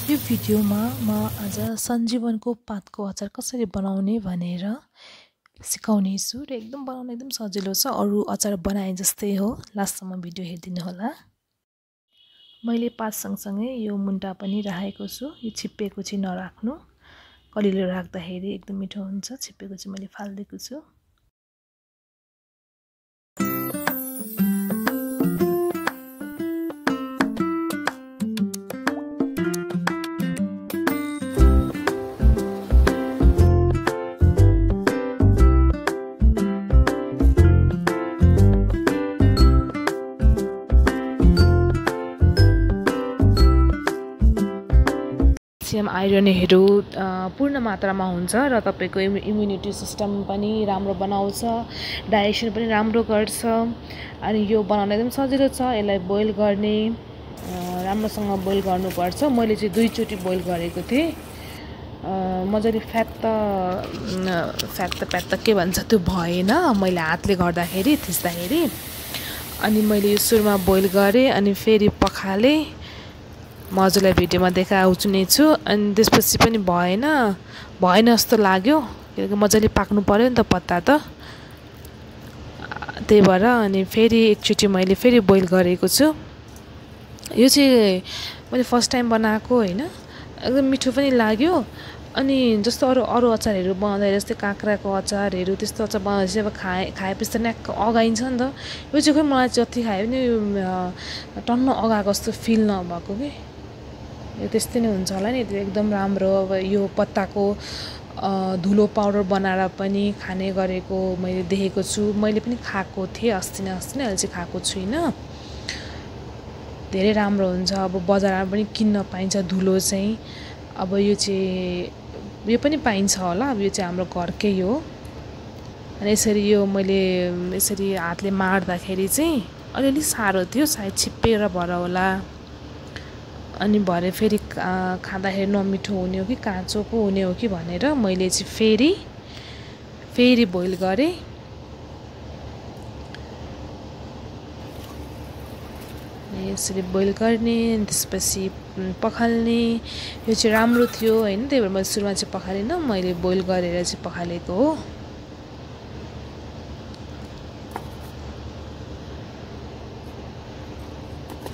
यो भिडियोमा म आज सञ्जीवनको पातको अचार कसरी बनाउने भनेर सिकाउने छु र एकदम बनाउन एकदम सजिलो छ। अरु अचार बनाए जस्तै हो। लास्टसम्म भिडियो हेर्दिनु होला। मैले पात सँगसँगै यो मुन्टा पनि राखेको छु। यो छिप्पेको चाहिँ नराख्नु, कलिलो राख्दाखेरि एकदम मिठो हुन्छ। छिप्पेको चाहिँ मैले फाल्दिएको छु। क्याल्सियम आइरनहरू पूर्ण मात्रामा हुन्छ र तपाईको इम्युनिटी सिस्टम पनि राम्रो बनाउँछ, डाइजेसन पनि राम्रो गर्छ। अनि यो बनाउन एकदम सजिलो छ। यसलाई बोइल गर्ने राम्रोसँग बोइल गर्नुपर्छ। मैले चाहिँ 2 चोटी बोइल गरेको थिएँ। मजाले फ्यात्त के भन्छ त्यो भएन, मैले हातले गर्दाखेरि थिच्दाखेरि। अनि मैले यो सुरुमा बोइल गरेँ अनि फेरि पखाले। मजाले भिडियोमा देखाउँछु छु। अनि त्यसपछि पनि भएन जस्तो लाग्यो, किनकि मजाले पाक्नु पर्यो नि त पत्ता त। त्यही भएर अनि फेरि एकचोटी मैले फेरि बोइल गरेको छु। यो चाहिँ मैले फर्स्ट टाइम बनाएको हैन, एकदम मिठो पनि लाग्यो। अनि जस्तो अरु अचारहरू बनाउँदा जस्तै काँक्राको अचारहरू त्यस्तो अचार बनाउँदा चाहिँ अब खाएपछि त न्याक्क अगाइन्छ नि त। यो चाहिँ खै मलाई जति खाए पनि टन्न अगाएको जस्तो फिल नभएको के। यो त्यस्तै नै हुन्छ होला नि। एकदम राम्रो। अब यो पत्ताको धुलो पाउडर बनाएर पनि खाने गरेको मैले देखेको छु। मैले पनि खाएको थिएँ अस्ति नै, अहिले चाहिँ खाएको छुइनँ। धेरै राम्रो हुन्छ। अब बजारमा पनि किन्न पाइन्छ धुलो चाहिँ। अब यो पनि पाइन्छ होला। अब यो चाहिँ हाम्रो घरकै हो। अनि यसरी यो मैले यसरी हातले मार्दाखेरि चाहिँ अलिअलि साह्रो थियो, सायद छिप्पेर भएर होला। अनि भरे फेरि खाँदाखेरि नमिठो हुने हो कि काँचो पो हुने हो कि भनेर मैले चाहिँ फेरि बोइल गरेँ। यसरी बोइल गर्ने, त्यसपछि पखाल्ने। यो चाहिँ राम्रो थियो हैन, त्यही भएर मैले सुरुमा चाहिँ पखालिनँ, मैले बोइल गरेर चाहिँ पखालेको हो।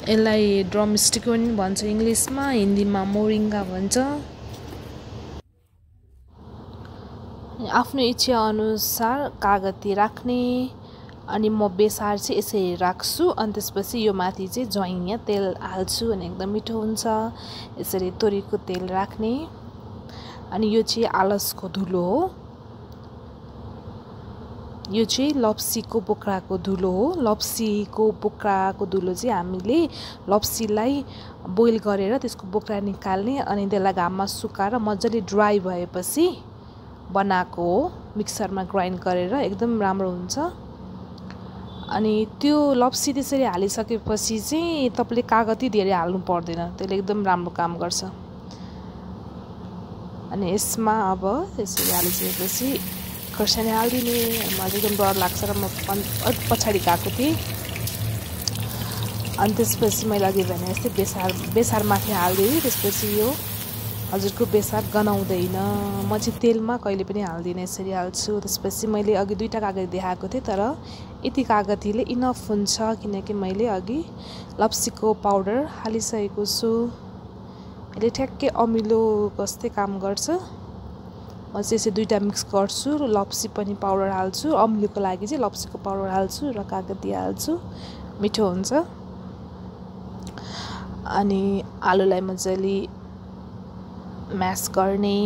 यसलाई ड्रमस्टिक पनि भन्छ इङ्ग्लिसमा, हिन्दीमा मोरिङ्गा भन्छ। आफ्नो इच्छा अनुसार कागती राख्ने। अनि म बेसार चाहिँ यसरी राख्छु। अनि त्यसपछि यो माथि चाहिँ ज्वाइँ या तेल हाल्छु अनि एकदम मिठो हुन्छ। यसरी तोरीको तेल राख्ने। अनि यो चाहिँ आलसको धुलो हो। यो चाहिँ लप्सीको बोक्राको धुलो हो। लप्सीको बोक्राको धुलो चाहिँ हामीले लप्सीलाई बोइल गरेर त्यसको बोक्रा निकाल्ने अनि त्यसलाई घाममा सुकाएर मजाले ड्राई भएपछि बनाएको हो। मिक्सरमा ग्राइन्ड गरेर एकदम राम्रो हुन्छ। अनि त्यो लप्सी त्यसरी हालिसकेपछि चाहिँ तपाईले कागती धेरै हाल्नु पर्दैन, त्यसले एकदम राम्रो काम गर्छ। अनि यसमा अब यसरी हालिसकेपछि खोर्सानी हालिदिने। मलाई एकदम डर लाग्छ र म अलिक पछाडि गएको थिएँ। अनि त्यसपछि मैले अघि भने जस्तै बेसार माथि हालिदिएँ। त्यसपछि यो हजुरको बेसार गनाउँदैन। म चाहिँ तेलमा कहिले पनि हाल्दिनँ, यसरी हाल्छु। त्यसपछि मैले अघि 2टा कागती देखाएको थिएँ, तर यति कागतीले इनफ हुन्छ किनकि मैले अघि लप्सीको पाउडर हालिसकेको छु। यसले ठ्याक्कै अमिलो जस्तै काम गर्छ। म चाहिँ यसरी 2टा मिक्स गर्छु र लप्सी पनि पाउडर हाल्छु। अमिलोको लागि चाहिँ लप्सीको पाउडर हाल्छु र कागती हाल्छु, मिठो हुन्छ। अनि आलुलाई मजाले म्यास गर्ने,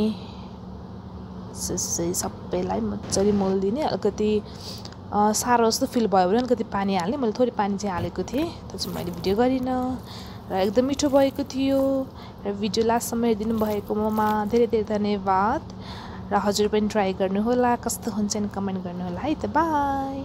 सबैलाई मजाले मोल्दिने। अलिकति साह्रो जस्तो फिल भयो भने अलिकति पानी हाल्ने। मैले थोरै पानी चाहिँ हालेको थिएँ, त्यो चाहिँ मैले भिडियो गरिनँ र एकदम मिठो भएको थियो। र भिडियो लास्टसम्म हेरिदिनु भएकोमा धेरै धेरै धन्यवाद। र हजुर पनि ट्राई गर्नुहोला, कस्तो हुन्छ नि कमेन्ट गर्नुहोला है त। बाई।